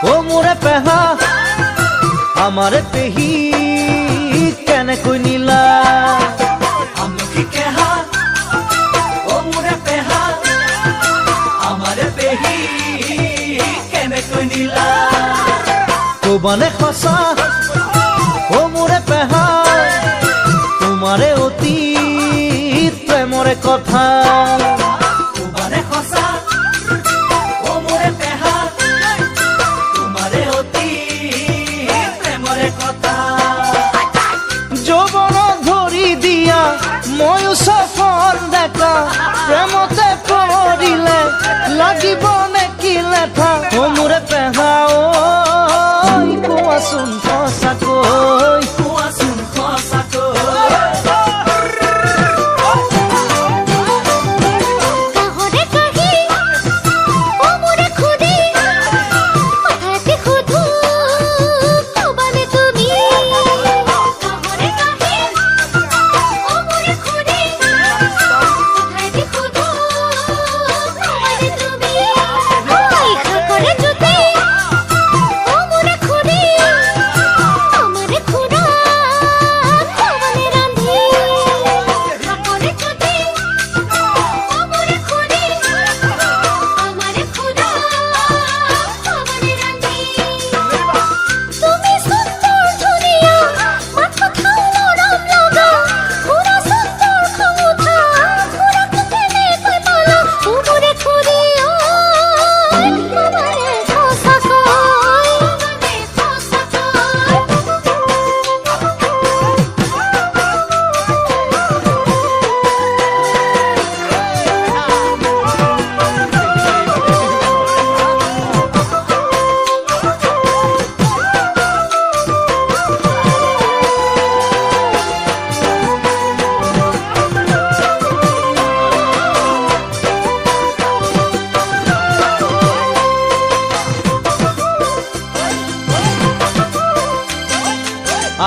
ও মোরে পেহা আমারে পেহি কেনে কই নিলা আমলকি কেহা ও মোরে পেহা আমারে পেহি কেনে কই নিলা কোবানে খসা ও মোরে পেহা তোমারে অতি প্রেমরে কথা কোবানে খসা ও মোরে পেহা তোমারে অতি প্রেমরে কথা যৌবন ধরি দিয়া ময়ু সফর দেখা প্রেমতে পড়িলে লাগিব নেকি লেঠা ও মোরে পেহা ঐ কোৱাচোন সঁচাকৈ কোৱাচোন সঁচাকৈ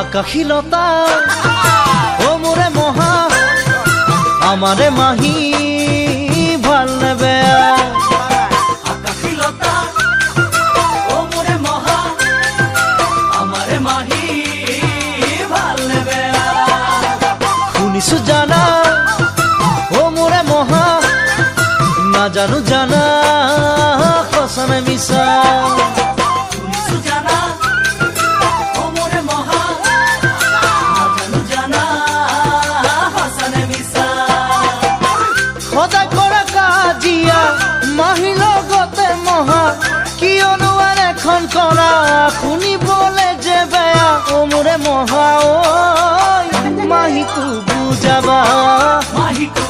আকাশীলতা ও মোরে মহা আমারে মাহি ভাল নে বেয়া আকাশীলতা ও মোরে মহা আমারে মাহি ভাল নে বেয়া শুনিছো জানা ও মোরে মহা না জানো জানা সঁচা নে মিছা শুনিছো জানা ও মোরে মহা নাজানো জানা সঁচা নে মিছা সদায় কৰা কাজিয়া মাহী লগতে মহা কিয়নো আন এখন কৰা শুনিবলে যে বেয়া ও মোৰে মহা ঐ মাহীকো বুজাবা মাহিকো